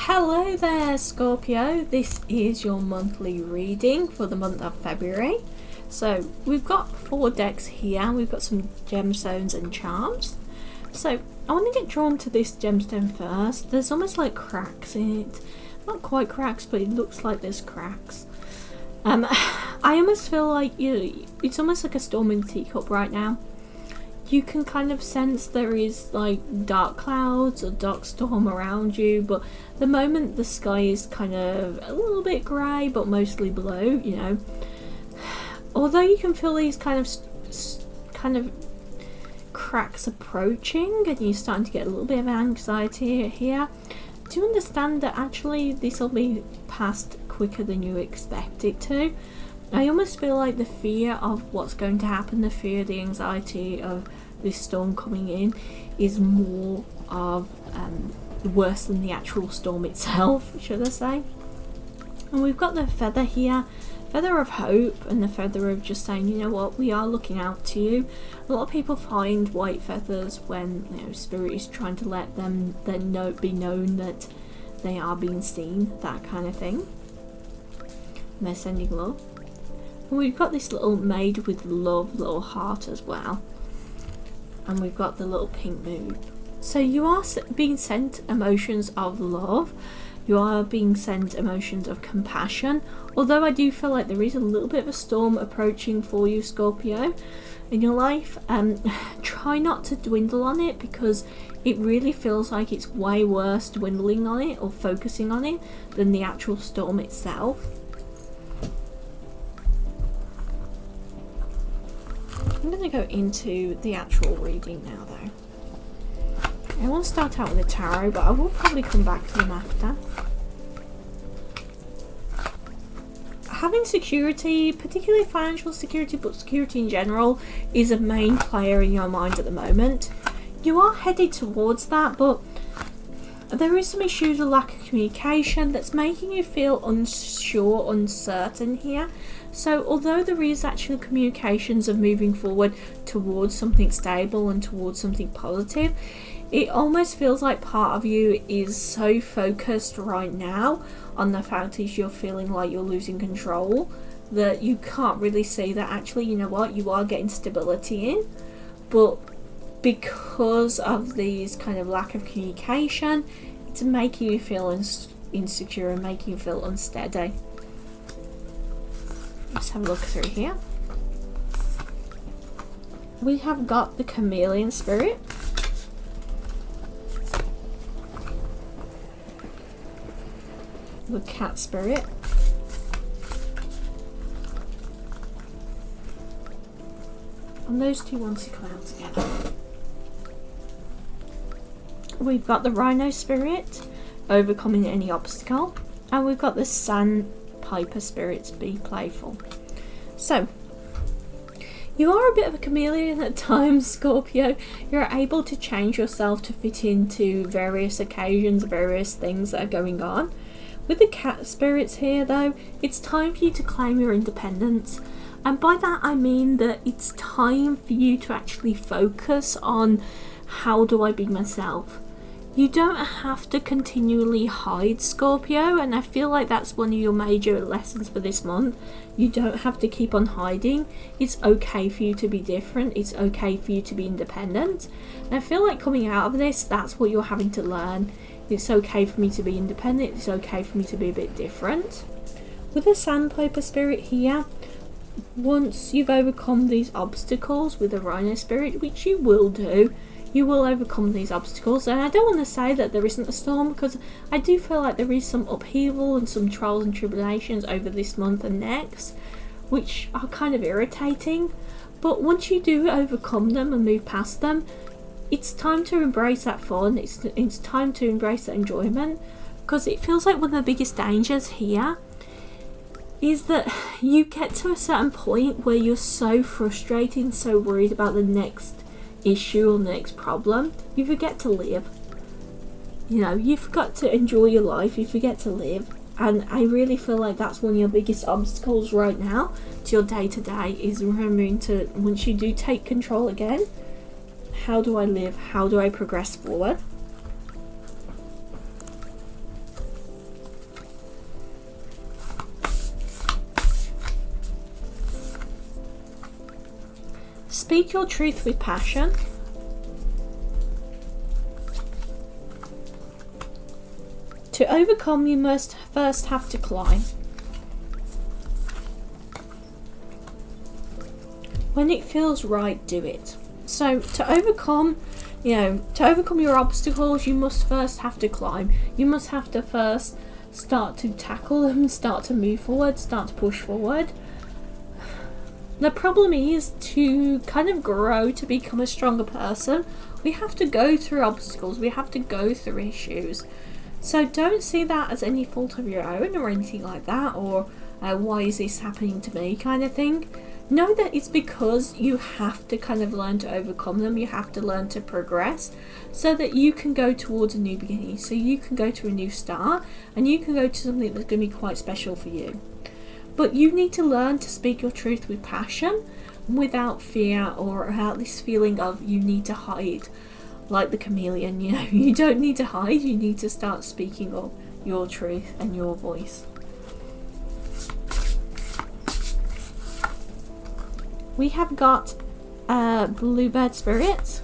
Hello there, Scorpio. This is your monthly reading for the month of February. So we've got 4 decks here. We've got some gemstones and charms. So I want to get drawn to this gemstone first. There's almost like cracks in it. Not quite cracks, but it looks like there's cracks. I almost feel like it's almost like a storm in a teacup right now. You can kind of sense there is like dark clouds or dark storm around you, but the moment the sky is kind of a little bit grey but mostly blue, you know. Although you can feel these kind of cracks approaching and you're starting to get a little bit of anxiety here, do you understand that actually this will be passed quicker than you expect it to? I almost feel like the fear of what's going to happen, the anxiety of this storm coming in is more of worse than the actual storm itself, should I say. And we've got the feather here, feather of hope, and the feather of just saying, you know what, we are looking out to you. A lot of people find white feathers when, you know, spirit is trying to let them then be known that they are being seen, that kind of thing. And they're sending love. And we've got this little made with love little heart as well. And we've got the little pink moon. So you are being sent emotions of love. You are being sent emotions of compassion. Although I do feel like there is a little bit of a storm approaching for you, Scorpio, in your life. Try not to dwindle on it, because it really feels like it's way worse dwindling on it or focusing on it than the actual storm itself. I'm going to go into the actual reading now though. I want to start out with the tarot, but I will probably come back to them after. Having security, particularly financial security, but security in general, is a main player in your mind at the moment. You are headed towards that, but there is some issues of lack of communication that's making you feel unsure, uncertain here. So although there is actual communications of moving forward towards something stable and towards something positive, it almost feels like part of you is so focused right now on the fact that you're feeling like you're losing control that you can't really see that actually, you know what, you are getting stability in. But because of these kind of lack of communication, it's making you feel insecure and making you feel unsteady. Let's have a look through here. We have got the chameleon spirit. The cat spirit. And those two want to come out together. We've got the rhino spirit, overcoming any obstacle. And we've got the sandpiper spirit, be playful. So, you are a bit of a chameleon at times, Scorpio. You're able to change yourself to fit into various occasions, various things that are going on. With the cat spirits here though, it's time for you to claim your independence. And by that I mean that it's time for you to actually focus on how do I be myself. You don't have to continually hide, Scorpio, and I feel like that's one of your major lessons for this month. You don't have to keep on hiding. It's okay for you to be different. It's okay for you to be independent. And I feel like coming out of this, that's what you're having to learn. It's okay for me to be independent. It's okay for me to be a bit different. With the sandpiper spirit here, once you've overcome these obstacles with the rhino spirit, which you will do, you will overcome these obstacles. And I don't want to say that there isn't a storm, because I do feel like there is some upheaval and some trials and tribulations over this month and next, which are kind of irritating. But once you do overcome them and move past them, it's time to embrace that fun. It's time to embrace that enjoyment, because it feels like one of the biggest dangers here is that you get to a certain point where you're so frustrated and so worried about the next issue or the next problem, you forget to live. You know, you forgot to enjoy your life, you forget to live. And I really feel like that's one of your biggest obstacles right now to your day-to-day, is remembering to, once you do take control again, how do I live? How do I progress forward? speak your truth with passion. To overcome, you must first have to climb. When it feels right, do it. So to overcome, to overcome your obstacles, you must first have to climb. You must have to first start to tackle them, start to move forward, start to push forward. The problem is, to kind of grow, to become a stronger person, we have to go through obstacles, we have to go through issues. So don't see that as any fault of your own or anything like that, or why is this happening to me kind of thing. Know that it's because you have to kind of learn to overcome them, you have to learn to progress so that you can go towards a new beginning, so you can go to a new start and you can go to something that's going to be quite special for you. But you need to learn to speak your truth with passion, without fear or without this feeling of you need to hide like the chameleon. You don't need to hide, you need to start speaking up your truth and your voice. We have got Bluebird Spirit,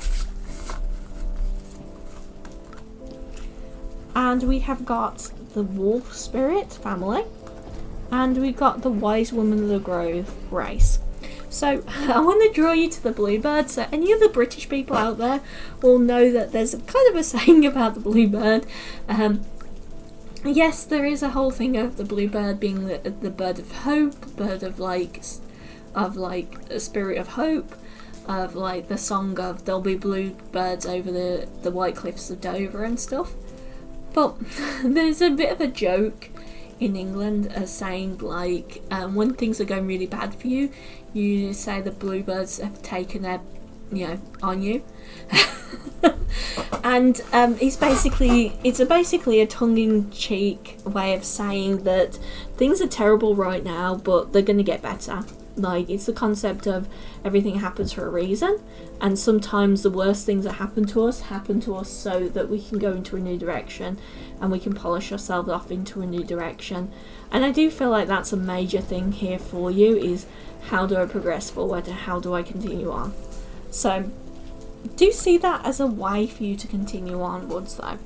and we have got the Wolf Spirit family, and we've got the Wise Woman of the Grove race. So I want to draw you to the bluebird. So any of the British people out there will know that there's kind of a saying about the bluebird. Yes, there is a whole thing of the bluebird being the bird of hope, bird of like a spirit of hope, of like the song of there'll be bluebirds over the white cliffs of Dover and stuff. But there's a bit of a joke in England as saying like when things are going really bad for you, you say the bluebirds have taken their on you. And it's basically a tongue-in-cheek way of saying that things are terrible right now, but they're going to get better. Like, it's the concept of everything happens for a reason, and sometimes the worst things that happen to us so that we can go into a new direction and we can polish ourselves off into a new direction. And I do feel like that's a major thing here for you, is how do I progress forward, how do I continue on. So do see that as a way for you to continue onwards though. I'm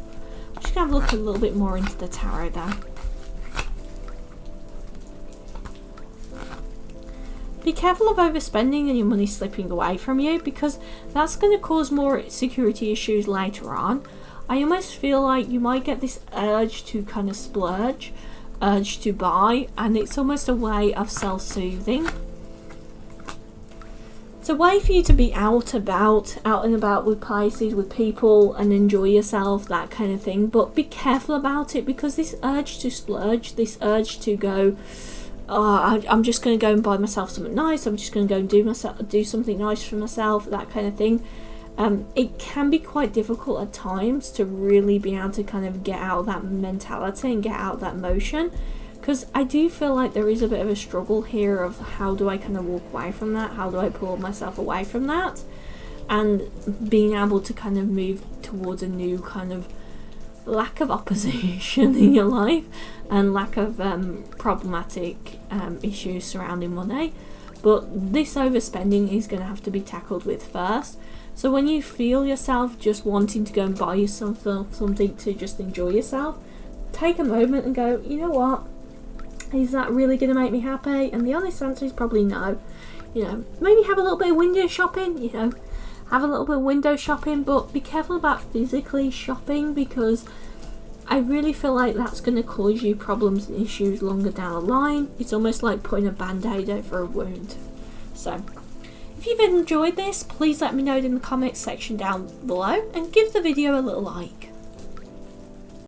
just going to look a little bit more into the tarot there. Be careful of overspending and your money slipping away from you, because that's going to cause more security issues later on. I almost feel like you might get this urge to kind of splurge, urge to buy, and it's almost a way of self-soothing. It's a way for you to be out and about with Pisces, with people, and enjoy yourself, that kind of thing. But be careful about it, because this urge to splurge, this urge to go, I'm just going to go and buy myself something nice, I'm just going to go and do something nice for myself, that kind of thing. It can be quite difficult at times to really be able to kind of get out of that mentality and get out of that motion, because I do feel like there is a bit of a struggle here of how do I kind of walk away from that, how do I pull myself away from that, and being able to kind of move towards a new kind of lack of opposition in your life and lack of problematic issues surrounding money. But this overspending is going to have to be tackled with first. So when you feel yourself just wanting to go and buy yourself something to just enjoy yourself, take a moment and go, you know what, is that really going to make me happy? And the honest answer is probably no. Maybe have a little bit of window shopping, have a little bit of window shopping, but be careful about physically shopping, because I really feel like that's going to cause you problems and issues longer down the line. It's almost like putting a band-aid over a wound. So if you've enjoyed this, please let me know in the comments section down below and give the video a little like.